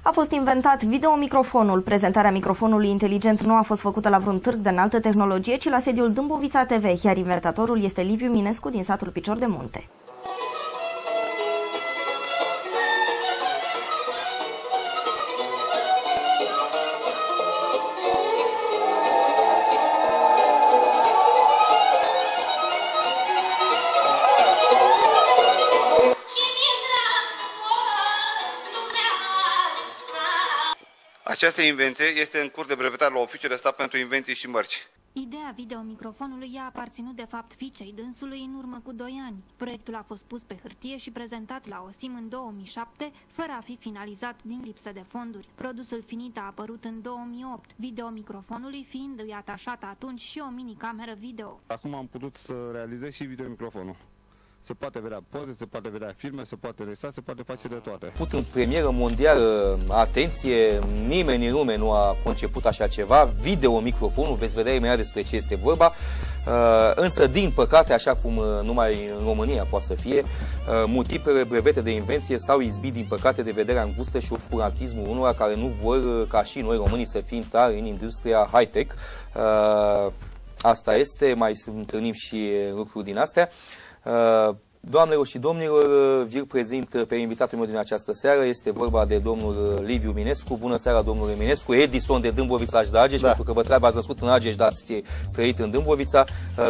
A fost inventat videomicrofonul. Prezentarea microfonului inteligent nu a fost făcută la vreun târg de înaltă tehnologie, ci la sediul Dâmbovița TV, iar inventatorul este Liviu Minescu din satul Picior de Munte. Această invenție este în curs de brevetare la Oficiul de Stat pentru Invenții și Mărci. Ideea videomicrofonului a aparținut de fapt fiicei dânsului în urmă cu 2 ani. Proiectul a fost pus pe hârtie și prezentat la OSIM în 2007, fără a fi finalizat din lipsă de fonduri. Produsul finit a apărut în 2008, videomicrofonului fiindu-i atașat atunci și o mini-cameră video. Acum am putut să realizez și videomicrofonul. Se poate vedea poze, se poate vedea filme, se poate resa, se poate face de toate. Put în premieră mondială, atenție, nimeni în lume nu a conceput așa ceva, videomicrofonul, veți vedea imediat despre ce este vorba, însă din păcate, așa cum numai în România poate să fie, multiplele brevete de invenție s-au izbit din păcate de vederea îngustă și obscurantismul unora care nu vor ca și noi românii să fim tari în industria high-tech. Asta este, mai întâlnim și lucruri din astea. Doamnelor și domnilor, vi-l prezint pe invitatul meu din această seară. Este vorba de domnul Liviu Minescu. Bună seara, domnule Minescu. Edison de Dâmbovița și de Argeș, pentru că vă treabă, ați născut în Argeș, dar ați trăit în Dâmbovița.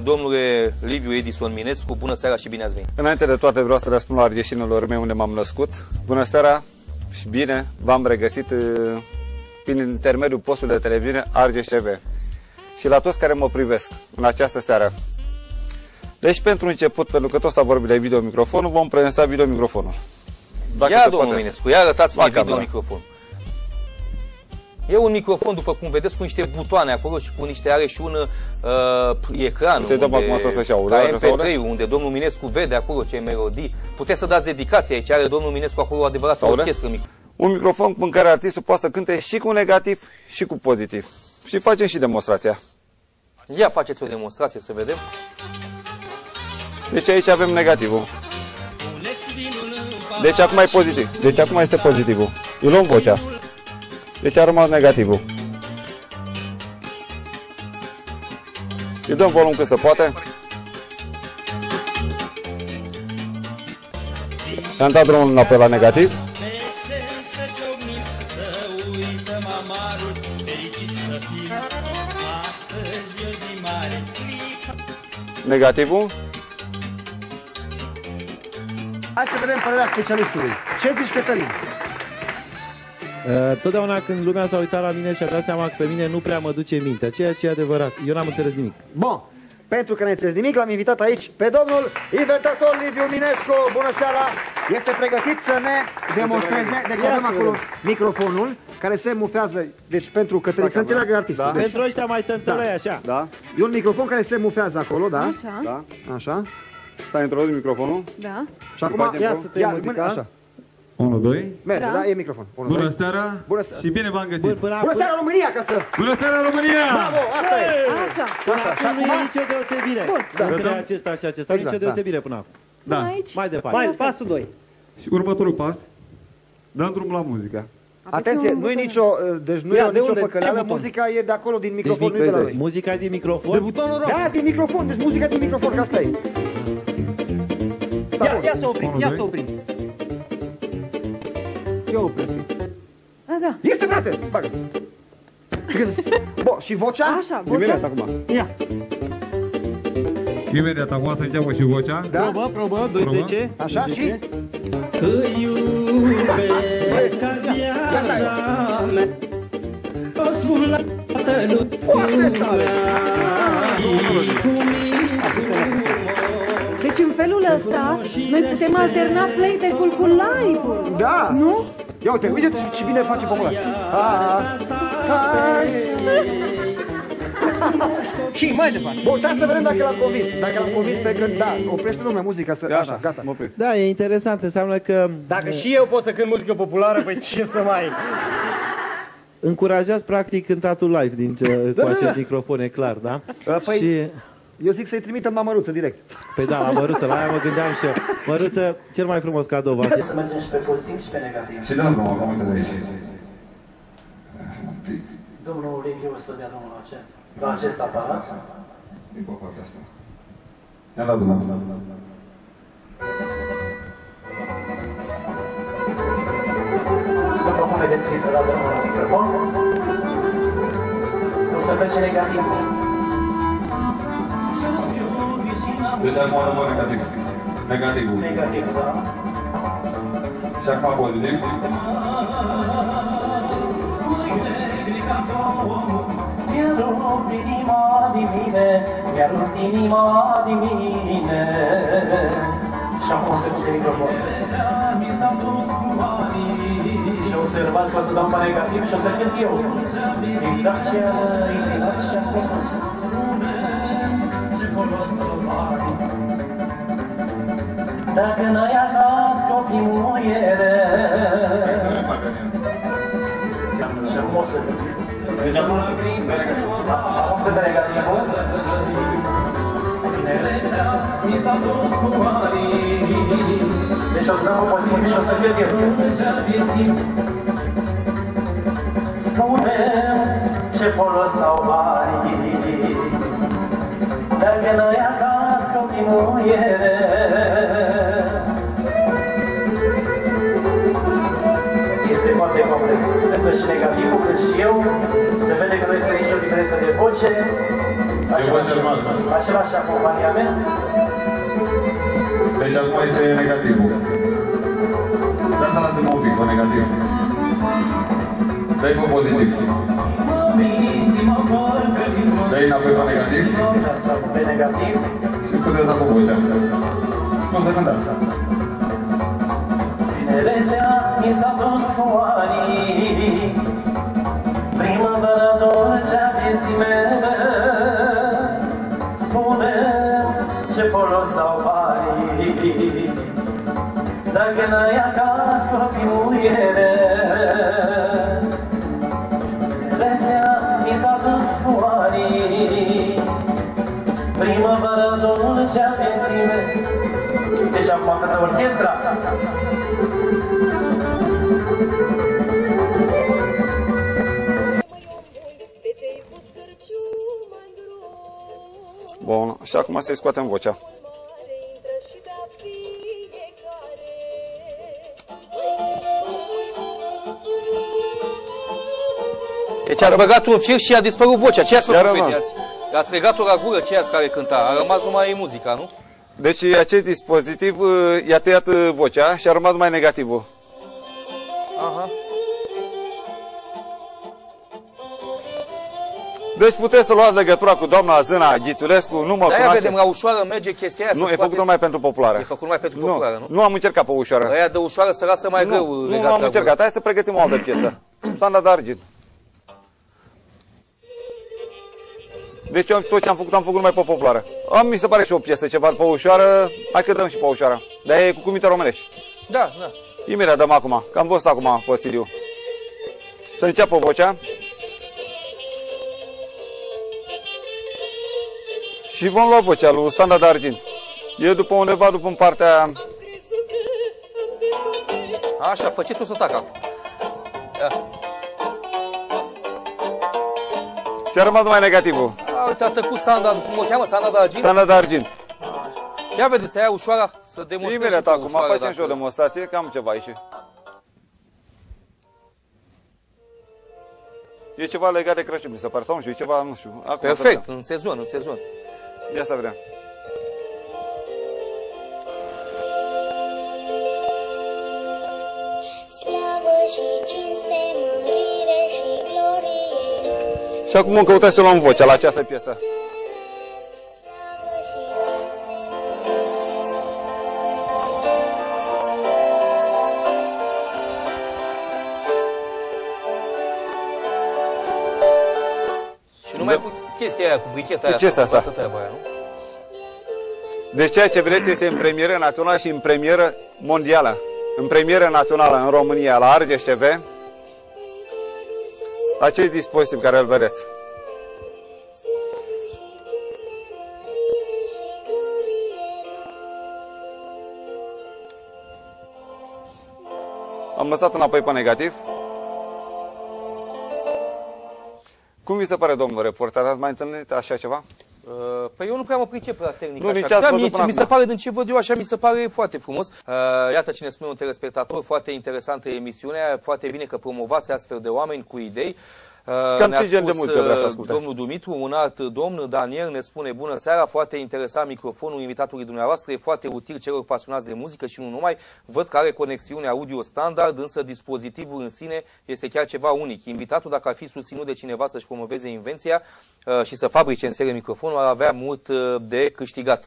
Domnule Liviu Edison Minescu, bună seara și bine ați venit. Înainte de toate vreau să răspund la argeșinilor mei unde m-am născut. Bună seara și bine v-am regăsit prin intermediul postului de televiziune Argeș TV. Și la toți care mă privesc în această seară. Deci, pentru început, pentru că tot s-a vorbit de videomicrofonul, vom prezenta videomicrofonul. Ia, domnul Minescu, ia arătați-mi videomicrofonul. E un microfon, după cum vedeți, cu niște butoane acolo și cu niște, are și un ecran MP3, unde domnul Minescu vede acolo ce melodii. Puteți să dați dedicație aici, are domnul Minescu acolo o adevărată orchestră. Un microfon în care artistul poate să cânte și cu negativ și cu pozitiv. Și facem și demonstrația. Ia faceți o demonstrație să vedem. Deci aici avem negativul. Deci acum e pozitiv. Deci acum este pozitivul. Îi luăm vocea. Deci a rămas negativul. Îi dăm volum cât se poate. I-am dat drumul înapoi la negativ. Negativul. Hai să vedem părerea specialistului. Ce zici, Cătălin? Totdeauna când lumea s-a uitat la mine și a dat seama că pe mine nu prea mă duce mintea, ceea ce e adevărat. Eu n-am înțeles nimic. Bun. Pentru că n-ai înțeles nimic, l-am invitat aici pe domnul inventator Liviu Minescu. Bună seara! Este pregătit să ne demonstreze. Deci avem acolo microfonul care se mufează. Deci pentru Cătălin, să înțeleagă artistul. Da. Deci, pentru ăștia mai tântălăi, așa. Da. E un microfon care se mufează acolo, da? Așa. Da. Așa. Stai introdus microfonul. Da. Și acum ia să tăiem muzica. Așa. 1, 2. Merge, da? E microfon. 1, Bună seara. Bună seara. Și bine v-am găsit. Bună seara, România, ca să... Bună seara, România! Bravo, asta e. Așa. Acum nu e nicio deosebire. Între acesta și acesta. Nicio deosebire până acum. Da. Mai departe. Pasul 2. Și următorul pas. Dăm drum la muzică. Atenție, nu e nicio, deci nu e nicio păcăleală, muzica e de acolo din microfon, nu e de la noi. Muzica e din microfon? De butonul roșu. Da, din microfon, deci muzica din microfon, ca asta e. Ia să oprim, ia să oprim. Eu opresc. Da. Este, frate, bagă. Bun, și vocea? Așa, vocea. Imediat acum. Ia. Imediat acum să înceapă și vocea. Da? Probă, 12. Așa și? Că iubesc ca viața mea, o sfulată lumea. Deci în felul ăsta noi putem alterna playback-ul cu live-ul. Da. Nu? Ia uite, uite și bine face popular. Și mai departe. Bun, stai să vedem dacă l-am convins. Dacă l-am convins pe că, da, oprește lumea muzica să... Așa, gata. Da, e interesant, înseamnă că... Dacă și eu pot să cânt muzică populară, păi ce să mai... Încurajați practic cântatul live cu acest microfon, e clar, da? Păi, și... eu zic să-i trimitem la Măruță direct. Păi da, la Măruță, la aia mă gândeam și eu. Măruță, cel mai frumos cadou va fi. Mergem și pe pozitiv și pe negativ. Și dăm drumul, cum uite de aici. Domnul Liviu să dea drumul la acest aparat. Din pe partea asta. Ia la drumul. După cum vedeți, să dea drumul la microfon. O să plece negativ. Deci acum rămâne negativ. Negativul. Negativ, da. Și acum pozitiv. Mi-a rupt inima din mine, mi-a rupt inima din mine. Și acum se duce microfon. Și observați că o să dau pe negativ și o să cânt eu. Exact ce-a inclinat și ce-a compus. Dacă n-ai acasă copii muiere. Și acum o să cânt. Acum cânt negativul. Deci o să dăm un pozitiv și o să cânt eu. Spune-mi ce folos au banii, dacă n-ai acasă copii muiere. Este foarte complex, pentru că și negativul, cât și eu, se vede că nu este nicio diferență de voce, același acompaniament. Deci acum este negativul. De asta lasă-mă un pic pe negativ. Dă-i pe pozitiv. Dă-i înapoi pe negativ. Pe negativ. Și puteți acum vocea. Nu să cântați. Tinerețea mi s-a dus cu anii, primăvara dulce a vieții mele. Spune-mi ce folos au banii, dacă n-ai acasă copii muiere. Tinerețea mi s-a dus cu anii, primăvara dulce a vieții mele. Deci acum cântă orchestra. Bun, și acum să-i scoatem vocea. Deci ați băgat un fir și a dispărut vocea. Ce ați făcut? Iar ați regat-o la gură, ce ați care cânta? A rămas numai muzica, nu? Deci acest dispozitiv i-a tăiat vocea și a rămas numai negativul. Aha. Deci puteți să luați legătura cu doamna Zâna Ghițulescu, nu mă cunoaște. vedem, la ușoară merge chestia aia. Nu, e făcut numai pentru populară. E făcut numai pentru populară, nu? Nu am încercat pe ușoară. Aia de ușoară se lasă mai greu. Nu am încercat, hai să pregătim o altă piesă. Sanda de argint. Deci eu tot ce am făcut numai pe populară. Mi se pare și o piesă ceva pe ușoară, hai că dăm și pe ușoară. Dar e cu cuvinte românești. Da, da. Imediat dăm acum, că am văzut acum pe Siriu. Să înceapă vocea. Și vom lua vocea lui Sanda de argint. E după undeva, după în partea... Așa, faceți-o să tacă. Și a rămas numai negativul. Uite, a tăcut Sanda, cum o cheamă? Sanda de argint? Sanda de argint. Ia vedeți, aia ușoara să demonstrăm. Imediat acum, facem și o demonstrație, că am ceva aici. E ceva legat de Crăciun, mi se pare, sau nu știu, e ceva, nu știu. Acum perfect, în sezon, în sezon. Ia să vedem. Slavă și cinste, mărire și glorie. Și acum căutați să luăm vocea la această piesă. Numai cu chestia aia, cu bricheta aia. Cu chestia asta. Aia, nu? Deci ceea ce vreți este în premieră națională și în premieră mondială. În premieră națională în România, la Argeș TV, acest dispozitiv care îl vedeți. Am lăsat înapoi pe negativ. Cum vi se pare, domnul reporter? Ați mai întâlnit așa ceva? Păi eu nu prea mă pricep la tehnică. Nu, nici ați văzut până mi se pare, din ce văd eu, așa mi se pare foarte frumos. Iată ce ne spune un telespectator, foarte interesantă emisiunea, foarte bine că promovați astfel de oameni cu idei. Cam ce gen de muzică vrea să asculte? Domnul Dumitru, un alt domn, Daniel, ne spune: bună seara, foarte interesant microfonul invitatului dumneavoastră, e foarte util celor pasionați de muzică și nu numai. Văd că are conexiune audio standard, însă dispozitivul în sine este chiar ceva unic. Invitatul, dacă ar fi susținut de cineva să-și promoveze invenția și să fabrice în serie microfonul, ar avea mult de câștigat.